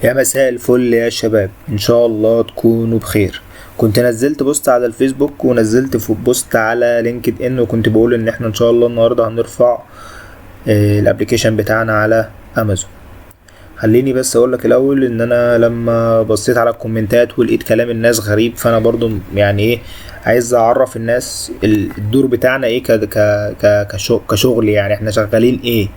يا مساء الفل يا شباب، ان شاء الله تكونوا بخير. كنت نزلت بوست على الفيسبوك ونزلت في بوست على لينكد ان، وكنت بقول ان احنا ان شاء الله النهارده هنرفع الابليكيشن بتاعنا على امازون. خليني بس اقول لك الاول ان انا لما بصيت على الكومنتات ولقيت كلام الناس غريب، فانا برضو يعني ايه، عايز اعرف الناس الدور بتاعنا ايه كشغل، يعني احنا شغالين ايه.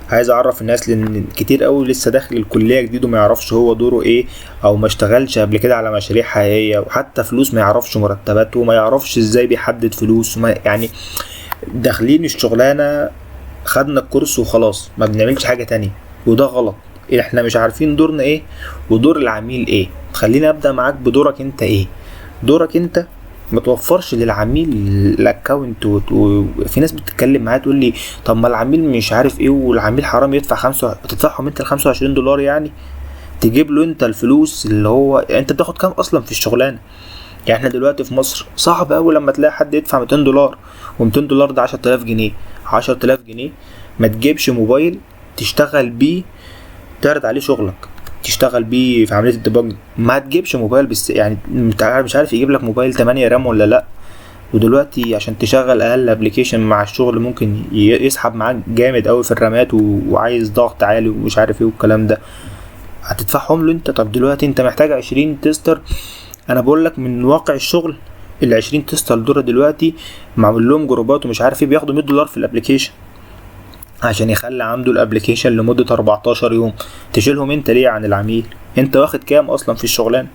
عايز اعرف الناس لان كتير قوي لسه داخل الكليه جديد وما يعرفش هو دوره ايه، او ما اشتغلش قبل كده على مشاريع حقيقيه، وحتى فلوس ما يعرفش مرتباته وما يعرفش ازاي بيحدد فلوس يعني داخلين الشغلانه، خدنا الكورس وخلاص ما بنعملش حاجه تانية، وده غلط. احنا مش عارفين دورنا ايه ودور العميل ايه. خليني ابدا معاك بدورك انت ايه. دورك انت ما توفرش للعميل الاكونت وفي ناس بتتكلم معايا تقول لي طب ما العميل مش عارف ايه، والعميل حرام يدفع تدفعهم انت ال $25 يعني تجيب له انت الفلوس. اللي هو انت بتاخد كام اصلا في الشغلانه؟ يعني احنا دلوقتي في مصر صعب قوي لما تلاقي حد يدفع $200، و$200 ده 10000 جنيه. 10000 جنيه ما تجيبش موبايل تشتغل بيه، تعرض عليه شغلك، تشتغل بيه في عمليه الديباج. ما تجيبش موبايل بس يعني مش عارف يجيب لك موبايل 8 رام ولا لا. ودلوقتي عشان تشغل اقل ابلكيشن مع الشغل ممكن يسحب معاك جامد قوي في الرامات، وعايز ضغط عالي ومش عارف ايه والكلام ده، هتدفعهم له انت. طب دلوقتي انت محتاج 20 تيستر. انا بقول لك من واقع الشغل، ال20 تيستر دول دلوقتي معمول لهم جروبات ومش عارف ايه، بياخدوا $100 في الابلكيشن عشان يخلي عنده الابلكيشن لمدة 14 يوم. تشيلهم انت ليه عن العميل؟ انت واخد كام اصلا في الشغلانه؟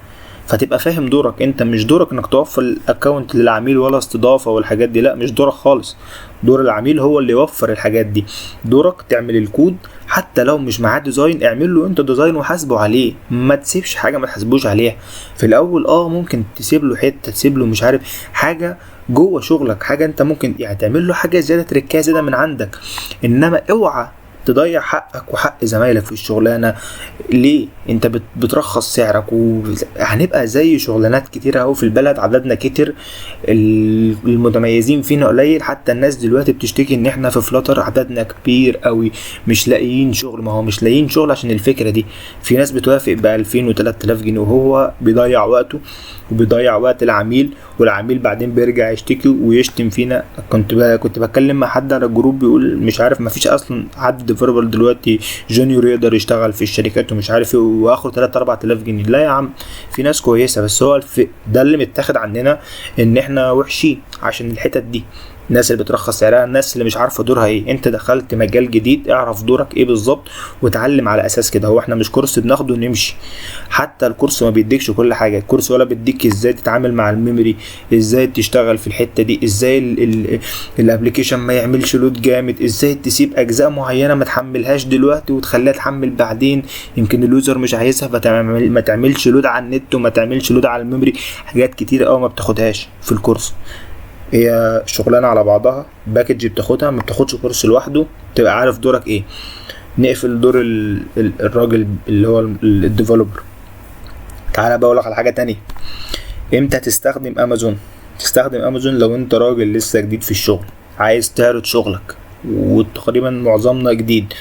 فتبقى فاهم دورك انت. مش دورك انك توفر الاكونت للعميل ولا استضافه والحاجات دي، لا مش دورك خالص. دور العميل هو اللي يوفر الحاجات دي. دورك تعمل الكود، حتى لو مش معاه ديزاين اعمل له انت ديزاين وحاسبه عليه، ما تسيبش حاجه ما تحاسبوش عليها في الاول. ممكن تسيب له حته، تسيب له مش عارف حاجه جوه شغلك، حاجه انت ممكن يعني تعمل له حاجه زياده، تركيزه زياده من عندك. انما اوعى تضيع حقك وحق زمايلك في الشغلانه. ليه؟ انت بترخص سعرك، وهنبقى زي شغلانات كتيره اهو في البلد، عددنا كتير، المتميزين فينا قليل. حتى الناس دلوقتي بتشتكي ان احنا في فلاتر عددنا كبير قوي مش لاقيين شغل. ما هو مش لاقيين شغل عشان الفكره دي. في ناس بتوافق ب2000 و3000 جنيه وهو بيضيع وقته وبيضيع وقت العميل، والعميل بعدين بيرجع يشتكي ويشتم فينا. كنت بتكلم مع حد على الجروب بيقول مش عارف، ما فيش اصلا حد ديفلوبر دلوقتي جونيور يقدر يشتغل في الشركات ومش عارف ايه، واخره 3-4000 جنيه. لا يا عم، في ناس كويسه، بس هو ده اللي متاخد عننا ان احنا وحشين عشان الحتت دي. الناس اللي بترخص سعرها، الناس اللي مش عارفه دورها ايه. انت دخلت مجال جديد، اعرف دورك ايه بالظبط وتعلم على اساس كده. هو احنا مش كورس بناخده ونمشي. حتى الكورس ما بيديكش كل حاجه. الكورس ولا بيديك ازاي تتعامل مع الميموري، ازاي تشتغل في الحته دي، ازاي الابلكيشن ما يعملش لود جامد، ازاي تسيب اجزاء معينه ما تحملهاش دلوقتي وتخليها تحمل بعدين، يمكن اليوزر مش عايزها، ما تعملش لود على النت وما تعملش لود على الميموري. حاجات كتير قوي ما بتاخدهاش في الكورس. هي شغلانه على بعضها، باكج بتاخدها، ما بتاخدش كورس لوحده. تبقى عارف دورك ايه. نقفل دور الراجل اللي هو الديفلوبر. تعالى بقول لك على حاجه تانية. امتى تستخدم امازون؟ تستخدم امازون لو انت راجل لسه جديد في الشغل، عايز تعرض شغلك، وتقريبا معظمنا جديد.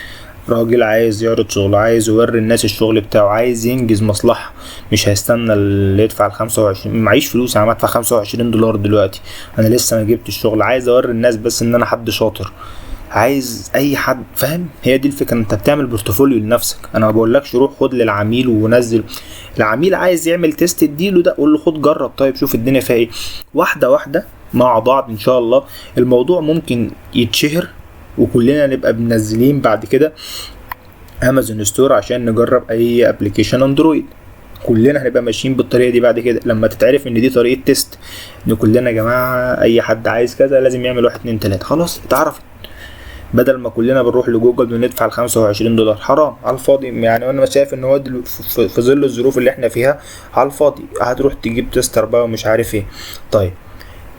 راجل عايز يعرض شغل، عايز يوري الناس الشغل بتاعه، عايز ينجز مصلحة، مش هيستنى اللي يدفع ال25. معيش فلوس، انا بدفع $25 دلوقتي، انا لسه ما جبت الشغل، عايز اوري الناس بس ان انا حد شاطر. عايز اي حد فاهم. هي دي الفكرة. انت بتعمل بورتفوليو لنفسك. انا ما بقولكش روح خد للعميل ونزل. العميل عايز يعمل تيست، اديله ده، قول له خد جرب، طيب شوف الدنيا فيها ايه. واحدة واحدة مع بعض ان شاء الله الموضوع ممكن يتشهر، وكلنا نبقى بننزلين بعد كده امازون ستور عشان نجرب اي ابلكيشن اندرويد. كلنا هنبقى ماشيين بالطريقه دي بعد كده لما تتعرف ان دي طريقه تيست، ان كلنا يا جماعه اي حد عايز كذا لازم يعمل 1 2 3. خلاص اتعرفت. بدل ما كلنا بنروح لجوجل وندفع $25 حرام على الفاضي. يعني انا شايف ان هو في ظل الظروف اللي احنا فيها على الفاضي هتروح تجيب تيستر بقى ومش عارف ايه. طيب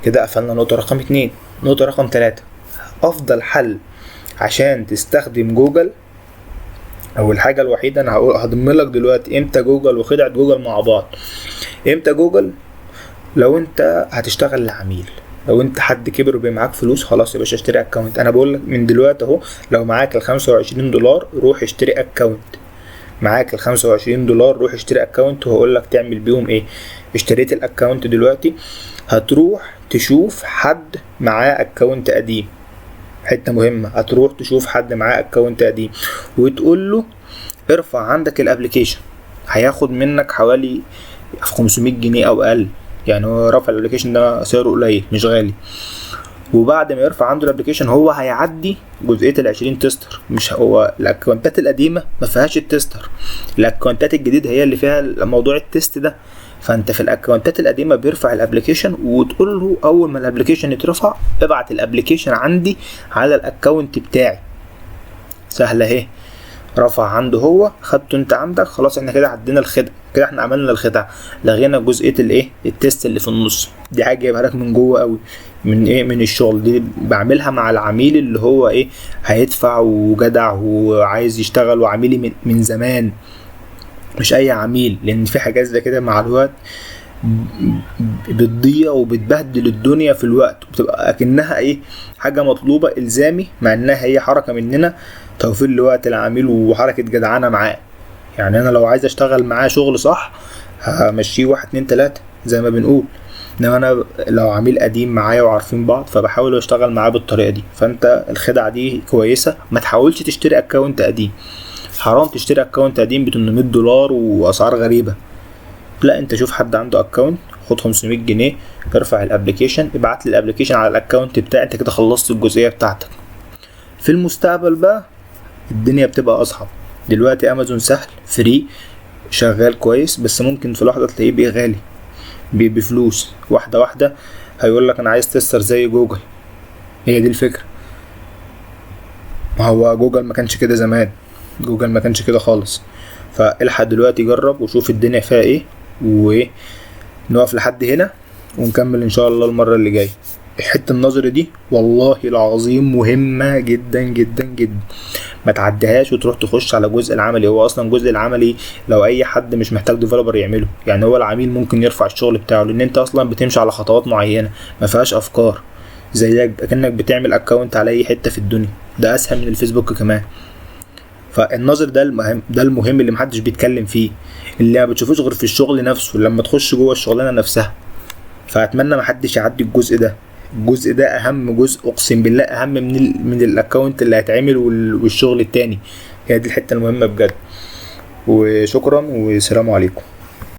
كده قفلنا نقطه رقم 2. نقطه رقم 3، افضل حل عشان تستخدم جوجل، او الحاجه الوحيده انا هضم لك دلوقتي امتى جوجل وخدعه جوجل مع بعض. امتى جوجل؟ لو انت هتشتغل لعميل، لو انت حد كبر وبقى معاك فلوس، خلاص يا باشا اشتري اكونت. انا بقول لك من دلوقتي اهو، لو معاك $25 روح اشتري اكونت. معاك $25 روح اشتري اكونت وهقول لك تعمل بيهم ايه. اشتريت الاكونت دلوقتي، هتروح تشوف حد معاه اكونت قديم، حته مهمه، هتروح تشوف حد معاه اكونت قديم وتقول له ارفع عندك الابليكيشن. هياخد منك حوالي 500 جنيه او اقل، يعني هو رفع الابليكيشن ده سعره قليل مش غالي. وبعد ما يرفع عنده الابليكيشن هو هيعدي جزئيه ال20 تيستر. مش هو الاكونتات القديمه ما فيهاش التيستر، الاكونتات الجديده هي اللي فيها موضوع التيست ده. فانت في الاكونتات القديمه بيرفع الابليكيشن وتقول له اول ما الابليكيشن يترفع ابعت الابليكيشن عندي على الاكونت بتاعي. سهله اهي، رفع عنده هو، خدته انت عندك، خلاص احنا كده عدينا الخدعه، كده احنا عملنا الخدعه، لغينا جزئيه الايه التيست اللي في النص. دي حاجه جايبها لك من جوه قوي، من ايه، من الشغل. دي بعملها مع العميل اللي هو ايه هيدفع وجدع وعايز يشتغل وعميلي من زمان، مش اي عميل. لان في حاجات زي كده مع الوقت بتضيع وبتبهدل الدنيا في الوقت، بتبقى اكنها ايه حاجه مطلوبه الزامي، مع انها هي حركه مننا توفير لوقت العميل وحركه جدعانه معاه. يعني انا لو عايز اشتغل معاه شغل صح همشيه 1 2 3 زي ما بنقول. انما انا لو عميل قديم معايا وعارفين بعض فبحاول اشتغل معاه بالطريقه دي. فانت الخدعه دي كويسه، ما تحاولش تشتري اكونت قديم، حرام تشتري اكونت قديم ب$800 واسعار غريبه. لا، انت شوف حد عنده اكونت، خد 500 جنيه، ارفع الابليكيشن، ابعت لي الابليكيشن على الاكونت بتاعي، انت كده خلصت الجزئيه بتاعتك. في المستقبل بقى الدنيا بتبقى اصعب. دلوقتي امازون سهل فري شغال كويس، بس ممكن في لحظه تلاقيه بقى غالي بفلوس. واحده واحده هيقول لك انا عايز تستر زي جوجل. هي دي الفكره. ما هو جوجل ما كانش كده زمان، جوجل ما كانش كده خالص. فالحق دلوقتي جرب وشوف الدنيا فيها ايه، ونقف لحد هنا ونكمل ان شاء الله المره اللي جايه. الحته النظري دي والله العظيم مهمه جدا جدا جدا، ما تعديهاش وتروح تخش على الجزء العملي. هو اصلا الجزء العملي لو اي حد مش محتاج ديفلوبر يعمله، يعني هو العميل ممكن يرفع الشغل بتاعه، لان انت اصلا بتمشي على خطوات معينه ما فيهاش افكار، زيك كأنك بتعمل اكونت على اي حته في الدنيا. ده اسهل من الفيسبوك كمان. فالنظر ده المهم اللي محدش بيتكلم فيه، اللي ما بتشوفوش غير في الشغل نفسه لما تخش جوه الشغلانه نفسها. فاتمنى محدش يعدي الجزء ده. الجزء ده اهم جزء، اقسم بالله اهم من الاكونت اللي هيتعمل والشغل التاني. هي دي الحته المهمه بجد. وشكرا والسلام عليكم.